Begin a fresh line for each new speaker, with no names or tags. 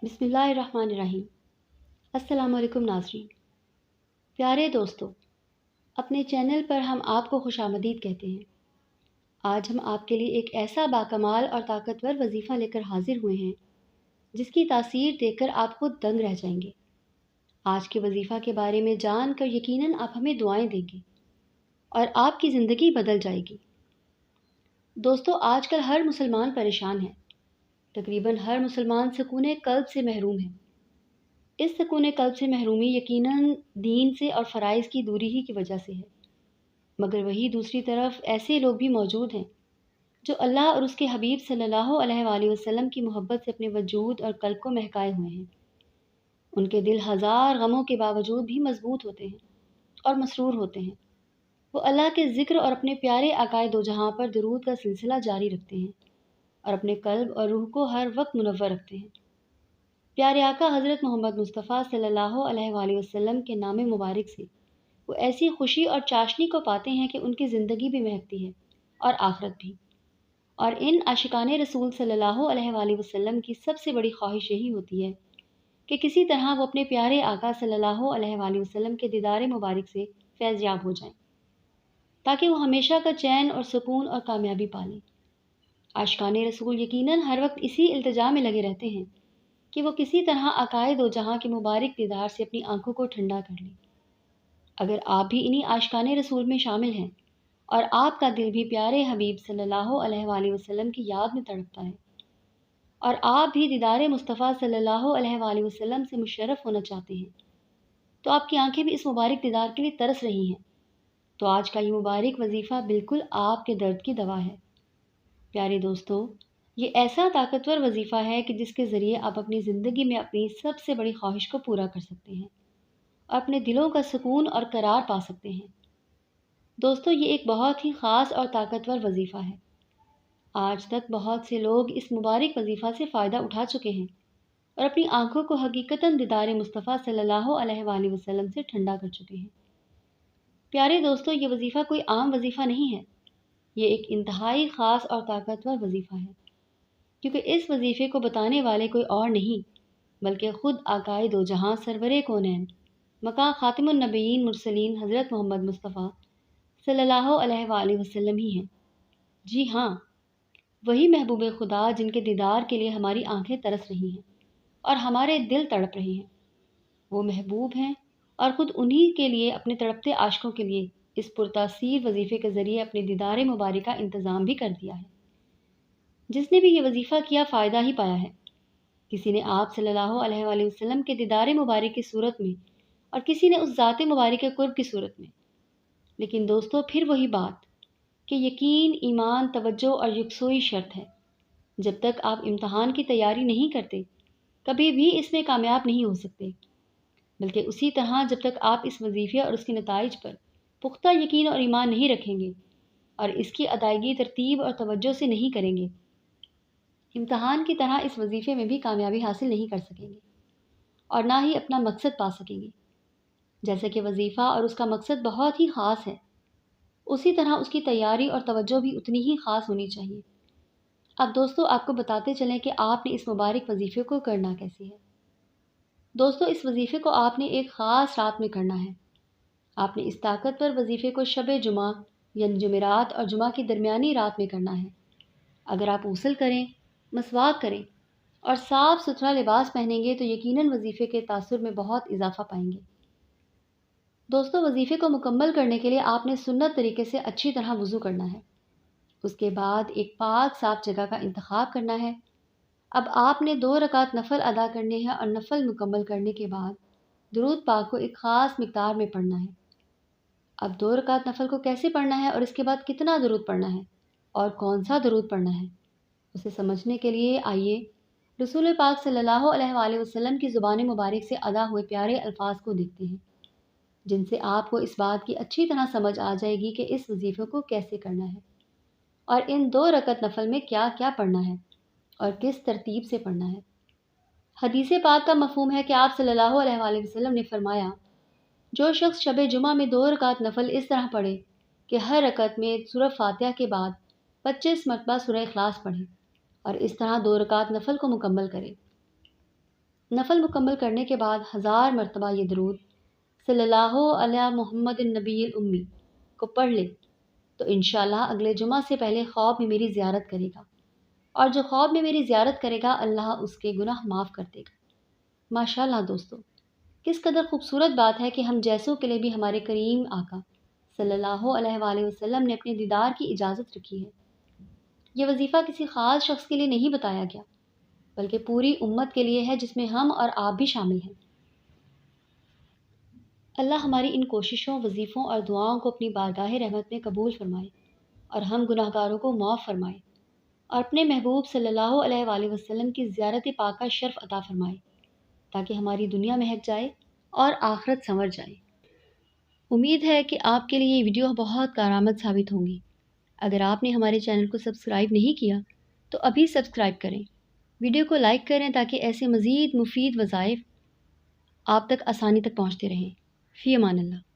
بسم اللہ الرحمن الرحیم۔ السلام علیکم ناظرین، پیارے دوستو، اپنے چینل پر ہم آپ کو خوش آمدید کہتے ہیں۔ آج ہم آپ کے لیے ایک ایسا باکمال اور طاقتور وظیفہ لے کر حاضر ہوئے ہیں جس کی تاثیر دیکھ کر آپ خود دنگ رہ جائیں گے۔ آج کے وظیفہ کے بارے میں جان کر یقیناً آپ ہمیں دعائیں دیں گے اور آپ کی زندگی بدل جائے گی۔ دوستو، آج کل ہر مسلمان پریشان ہے۔ تقریباً ہر مسلمان سکون قلب سے محروم ہے۔ اس سکون قلب سے محرومی یقیناً دین سے اور فرائض کی دوری ہی کی وجہ سے ہے، مگر وہی دوسری طرف ایسے لوگ بھی موجود ہیں جو اللہ اور اس کے حبیب صلی اللہ علیہ وآلہ وسلم کی محبت سے اپنے وجود اور قلب کو مہکائے ہوئے ہیں۔ ان کے دل ہزار غموں کے باوجود بھی مضبوط ہوتے ہیں اور مسرور ہوتے ہیں۔ وہ اللہ کے ذکر اور اپنے پیارے آقائے دو جہاں پر درود کا سلسلہ جاری رکھتے ہیں اور اپنے قلب اور روح کو ہر وقت منور رکھتے ہیں۔ پیارے آقا حضرت محمد مصطفیٰ صلی اللہ علیہ وآلہ وسلم کے نام مبارک سے وہ ایسی خوشی اور چاشنی کو پاتے ہیں کہ ان کی زندگی بھی مہکتی ہے اور آخرت بھی۔ اور ان عاشقان رسول صلی اللہ علیہ وآلہ وسلم کی سب سے بڑی خواہش یہی ہوتی ہے کہ کسی طرح وہ اپنے پیارے آقا صلی اللہ علیہ وآلہ وسلم کے دیدار مبارک سے فیض یاب ہو جائیں، تاکہ وہ ہمیشہ کا چین اور سکون اور کامیابی پالیں۔ عاشقان رسول یقیناً ہر وقت اسی التجا میں لگے رہتے ہیں کہ وہ کسی طرح عقائد و جہاں کے مبارک دیدار سے اپنی آنکھوں کو ٹھنڈا کر لیں۔ اگر آپ بھی انہی عاشقان رسول میں شامل ہیں اور آپ کا دل بھی پیارے حبیب صلی اللہ علیہ وآلہ وسلم کی یاد میں تڑپتا ہے اور آپ بھی دیدار مصطفیٰ صلی اللہ علیہ وآلہ وسلم سے مشرف ہونا چاہتے ہیں، تو آپ کی آنکھیں بھی اس مبارک دیدار کے لیے ترس رہی ہیں، تو آج کا یہ مبارک وظیفہ بالکل آپ کے درد کی دوا ہے۔ پیارے دوستو، یہ ایسا طاقتور وظیفہ ہے کہ جس کے ذریعے آپ اپنی زندگی میں اپنی سب سے بڑی خواہش کو پورا کر سکتے ہیں اور اپنے دلوں کا سکون اور قرار پا سکتے ہیں۔ دوستو، یہ ایک بہت ہی خاص اور طاقتور وظیفہ ہے۔ آج تک بہت سے لوگ اس مبارک وظیفہ سے فائدہ اٹھا چکے ہیں اور اپنی آنکھوں کو حقیقتاً دیدار مصطفیٰ صلی اللہ علیہ وآلہ وسلم سے ٹھنڈا کر چکے ہیں۔ پیارے دوستو، یہ وظیفہ کوئی عام وظیفہ نہیں ہے، یہ ایک انتہائی خاص اور طاقتور وظیفہ ہے، کیونکہ اس وظیفے کو بتانے والے کوئی اور نہیں بلکہ خود آقائے دو جہاں سرور کونین مقام خاتم النبیین مرسلین حضرت محمد مصطفیٰ صلی اللہ علیہ وآلہ وسلم ہی ہیں۔ جی ہاں، وہی محبوب خدا جن کے دیدار کے لیے ہماری آنکھیں ترس رہی ہیں اور ہمارے دل تڑپ رہے ہیں۔ وہ محبوب ہیں اور خود انہی کے لیے اپنے تڑپتے عاشقوں کے لیے اس پرتاثیر وظیفے کے ذریعے اپنے دیدار مبارک کا انتظام بھی کر دیا ہے۔ جس نے بھی یہ وظیفہ کیا فائدہ ہی پایا ہے۔ کسی نے آپ صلی اللہ علیہ وآلہ وسلم کے دیدار مبارک کی صورت میں اور کسی نے اس ذات مبارک کے قرب کی صورت میں۔ لیکن دوستو، پھر وہی بات کہ یقین، ایمان، توجہ اور یکسوئی شرط ہے۔ جب تک آپ امتحان کی تیاری نہیں کرتے کبھی بھی اس میں کامیاب نہیں ہو سکتے، بلکہ اسی طرح جب تک آپ اس وظیفے اور اس کے نتائج پر پختہ یقین اور ایمان نہیں رکھیں گے اور اس کی ادائیگی ترتیب اور توجہ سے نہیں کریں گے، امتحان کی طرح اس وظیفے میں بھی کامیابی حاصل نہیں کر سکیں گے اور نہ ہی اپنا مقصد پا سکیں گے۔ جیسے کہ وظیفہ اور اس کا مقصد بہت ہی خاص ہے، اسی طرح اس کی تیاری اور توجہ بھی اتنی ہی خاص ہونی چاہیے۔ اب دوستو، آپ کو بتاتے چلیں کہ آپ نے اس مبارک وظیفے کو کرنا کیسے ہے۔ دوستو، اس وظیفے کو آپ نے ایک خاص رات میں کرنا ہے۔ آپ نے اس طاقتور وظیفے کو شب جمعہ یعنی جمعرات اور جمعہ کی درمیانی رات میں کرنا ہے۔ اگر آپ غسل کریں، مسواک کریں اور صاف ستھرا لباس پہنیں گے تو یقیناً وظیفے کے تاثر میں بہت اضافہ پائیں گے۔ دوستو، وظیفے کو مکمل کرنے کے لیے آپ نے سنت طریقے سے اچھی طرح وضو کرنا ہے۔ اس کے بعد ایک پاک صاف جگہ کا انتخاب کرنا ہے۔ اب آپ نے 2 رکعت نفل ادا کرنے ہیں اور نفل مکمل کرنے کے بعد درود پاک کو ایک خاص مقدار میں پڑھنا ہے۔ اب 2 رکعت نفل کو کیسے پڑھنا ہے اور اس کے بعد کتنا درود پڑھنا ہے اور کون سا درود پڑھنا ہے، اسے سمجھنے کے لیے آئیے رسول پاک صلی اللہ علیہ وآلہ وسلم کی زبان مبارک سے ادا ہوئے پیارے الفاظ کو دیکھتے ہیں، جن سے آپ کو اس بات کی اچھی طرح سمجھ آ جائے گی کہ اس وظیفے کو کیسے کرنا ہے اور ان 2 رکعت نفل میں کیا کیا پڑھنا ہے اور کس ترتیب سے پڑھنا ہے۔ حدیث پاک کا مفہوم ہے کہ آپ صلی اللہ علیہ وآلہ وسلم نے فرمایا، جو شخص شب جمعہ میں 2 رکعت نفل اس طرح پڑھے کہ ہر رکعت میں سورہ فاتحہ کے بعد 25 مرتبہ سورہ اخلاص پڑھے اور اس طرح 2 رکعت نفل کو مکمل کرے، نفل مکمل کرنے کے بعد 1000 مرتبہ یہ درود صلی اللہ علیہ محمد النبی الامی کو پڑھ لے تو انشاءاللہ اگلے جمعہ سے پہلے خواب میں میری زیارت کرے گا، اور جو خواب میں میری زیارت کرے گا اللہ اس کے گناہ معاف کر دے گا۔ ماشاءاللہ دوستو، کس قدر خوبصورت بات ہے کہ ہم جیسوں کے لیے بھی ہمارے کریم آقا صلی اللہ علیہ وآلہ وسلم نے اپنے دیدار کی اجازت رکھی ہے۔ یہ وظیفہ کسی خاص شخص کے لیے نہیں بتایا گیا، بلکہ پوری امت کے لیے ہے، جس میں ہم اور آپ بھی شامل ہیں۔ اللہ ہماری ان کوششوں، وظیفوں اور دعاؤں کو اپنی بارگاہ رحمت میں قبول فرمائے، اور ہم گناہ گاروں کو معاف فرمائے، اور اپنے محبوب صلی اللہ علیہ وآلہ وسلم کی زیارت پاک کا شرف عطا فرمائے، تاکہ ہماری دنیا مہک جائے اور آخرت سنور جائے۔ امید ہے کہ آپ کے لیے یہ ویڈیو بہت کارآمد ثابت ہوں گی۔ اگر آپ نے ہمارے چینل کو سبسکرائب نہیں کیا تو ابھی سبسکرائب کریں، ویڈیو کو لائک کریں تاکہ ایسے مزید مفید وظائف آپ تک آسانی تک پہنچتے رہیں۔ فی امان اللہ۔